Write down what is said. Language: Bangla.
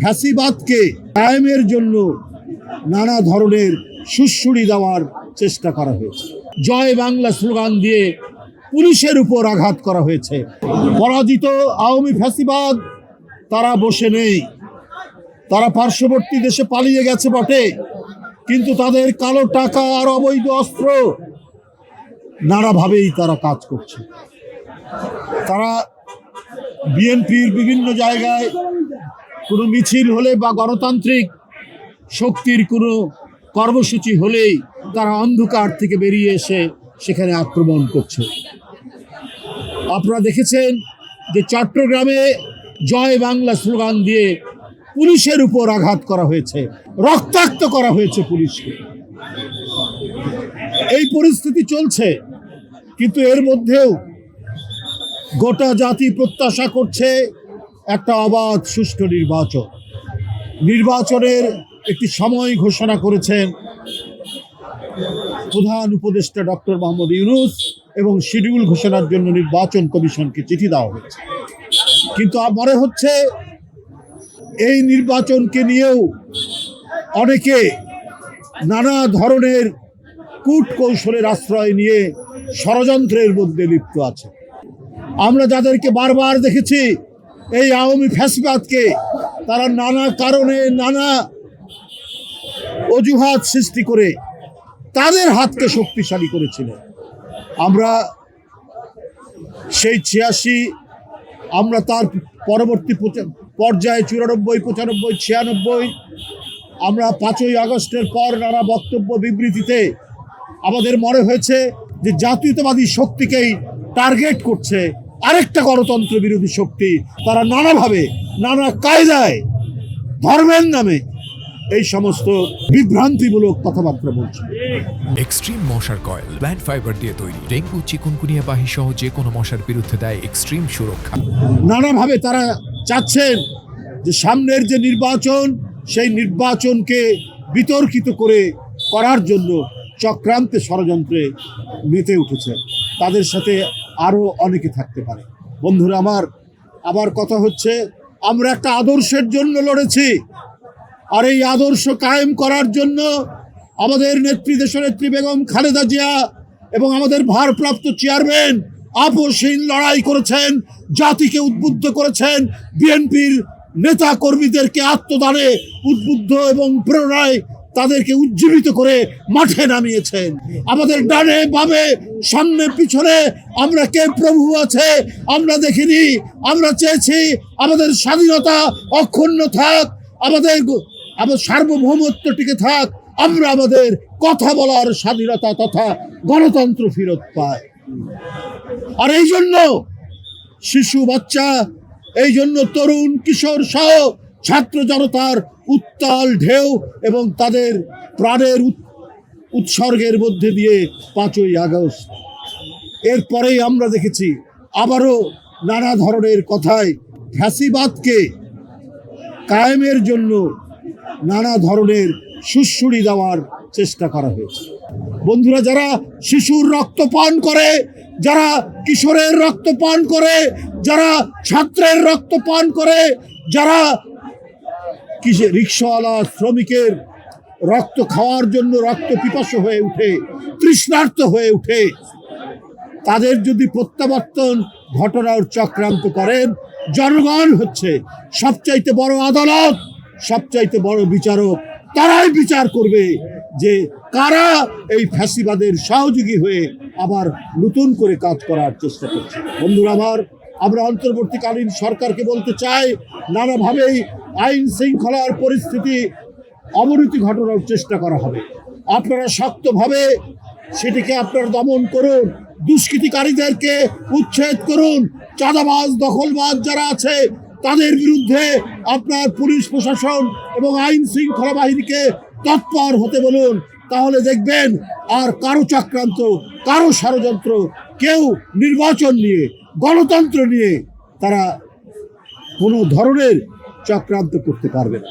ফ্যাসিবাদকে কায়েমের জন্য নানা ধরনের সুড়সুড়ি দেওয়ার চেষ্টা করা হয়েছে। জয় বাংলা স্লোগান দিয়ে পুলিশের উপর আঘাত করা হয়েছে। পরাজিত আওয়ামী ফ্যাসিবাদ তারা বসে নেই, তারা পার্শ্ববর্তী দেশে পালিয়ে গেছে বটে, কিন্তু তাদের কালো টাকা আর অবৈধ অস্ত্র নানাভাবেই তারা কাজ করছে। তারা বিএনপির বিভিন্ন জায়গায় কোনো মিছিল হলে বা গণতান্ত্রিক শক্তির কোনো কর্মসূচি হলেই তারা অন্ধকার থেকে বেরিয়ে এসে সেখানে আক্রমণ করছে। আপনারা দেখেছেন যে চট্টগ্রামে জয় বাংলা স্লোগান দিয়ে পুলিশের উপর আঘাত করা হয়েছে, রক্তাক্ত করা হয়েছে পুলিশকে। এই পরিস্থিতি চলছে, কিন্তু এর মধ্যেও গোটা জাতি প্রত্যাশা করছে একটা অবাধ সুষ্ঠু নির্বাচন। নির্বাচনের একটি সময় ঘোষণা করেছেন প্রধান উপদেষ্টা ডক্টর মোহাম্মদ ইউনূস এবং শিডিউল ঘোষণার জন্য নির্বাচন কমিশনকে চিঠি দেওয়া হয়েছে। কিন্তু মনে হচ্ছে এই নির্বাচনকে নিয়েও অনেকে নানা ধরনের কূটকৌশলের আশ্রয় নিয়ে ষড়যন্ত্রের মধ্যে লিপ্ত আছে। আমরা যাদেরকে বারবার দেখেছি এই আওয়ামী ফ্যাসিবাদকে, তারা নানা কারণে নানা অজুহাত সৃষ্টি করে তাদের হাতকে শক্তিশালী করেছিল। আমরা সেই 86, আমরা তার পরবর্তী পর্যায়ে 94, 95, 96 আমরা 5ই আগস্টের পর নানা বক্তব্য বিবৃতিতে আমাদের মনে হয়েছে যে জাতীয়তাবাদী শক্তিকেই টার্গেট করছে আরেকটা গণতন্ত্র বিরোধী শক্তি। তারা নানাভাবে নানা কায়দায় ধর্মের নামে এই সমস্ত বিভ্রান্তিমূলক কথাবার্তা বলছে। এক্সট্রিম মশার কয়েল প্ল্যান্ট ফাইবার দিয়ে তৈরি, ডেঙ্গু, চিকুনগুনিয়া বাহি সহ যে কোনো মশার বিরুদ্ধে দেয় এক্সট্রিম সুরক্ষা। নানাভাবে তারা চাচ্ছেন যে সামনের যে নির্বাচন, সেই নির্বাচনকে বিতর্কিত করার জন্য চক্রান্তে ষড়যন্ত্রে মেতে উঠেছে। তাদের সাথে আরও অনেকে থাকতে পারে। বন্ধুরা আমার, আবার কথা হচ্ছে আমরা একটা আদর্শের জন্য লড়েছি, আর এই আদর্শ কায়েম করার জন্য আমাদের নেত্রী দেশনেত্রী বেগম খালেদা জিয়া এবং আমাদের ভারপ্রাপ্ত চেয়ারম্যান আপোষহীন লড়াই করেছেন, জাতিকে উদ্বুদ্ধ করেছেন, বিএনপির নেতা কর্মীদেরকে আত্মদানে উদ্বুদ্ধ এবং প্রেরণায় তাদেরকে উজ্জীবিত করে মাঠে নামিয়েছেন। আমাদের ডানে বামে সামনে পিছনে আমরা কে প্রভু আছে আমরা দেখিনি। আমরা চেয়েছি আমাদের স্বাধীনতা অক্ষুণ্ণ থাক, আমাদের সার্বভৌমত্ব টিকে থাক, আমরা আমাদের কথা বলার স্বাধীনতা তথা গণতন্ত্র ফেরত পাই। আর এই জন্য শিশু, বাচ্চা, এই জন্য তরুণ, কিশোর সহ ছাত্র জনতার উত্তাল ঢেউ এবং তাদের প্রাণের উৎসর্গের মধ্যে দিয়ে 5ই আগস্ট। এরপরেই আমরা দেখেছি আবারও নানা ধরনের কথায় ফ্যাসিবাদকে কায়েমের জন্য নানা ধরনের সুড়সুড়ি দেওয়ার চেষ্টা করা হয়েছে। বন্ধুরা, যারা শিশুর রক্ত পান করে, যারা কিশোরের রক্ত পান করে, যারা ছাত্রের রক্ত পান করে, যারা রিক্সাওয়ালা শ্রমিকের রক্ত খাওয়ার জন্য রক্ত পিপাসু হয়ে উঠে, তৃষ্ণার্ত হয়ে উঠে, তাদের যদি প্রত্যাবর্তন ঘটনার চক্রান্ত করেন, জনগণ হচ্ছে সবচাইতে বড় আদালত, সবচাইতে বড় বিচারক। তারাই বিচার করবে যে কারা এই ফ্যাসিবাদের সহযোগী হয়ে আবার নতুন করে কাজ করার চেষ্টা করছে। বন্ধুরা আমার, আমরা অন্তর্বর্তীকালীন সরকারকে বলতে চাই, নানাভাবেই আইন শৃঙ্খলার পরিস্থিতি অবনতি ঘটানোর চেষ্টা করা হবে। আপনারা শক্তভাবে সেটিকে আপনারা দমন করুন, দুষ্কৃতিকারীদেরকে উচ্ছেদ করুন, চাঁদাবাজ, দখলবাজ যারা আছে তাদের বিরুদ্ধে আপনার পুলিশ প্রশাসন এবং আইন শৃঙ্খলা বাহিনীকে তৎপর হতে বলুন। তাহলে দেখবেন আর কারো চক্রান্ত, কারো ষড়যন্ত্র, কেউ নির্বাচন নিয়ে, গণতন্ত্র নিয়ে তারা কোনো ধরনের চক্রান্ত করতে পারবে না।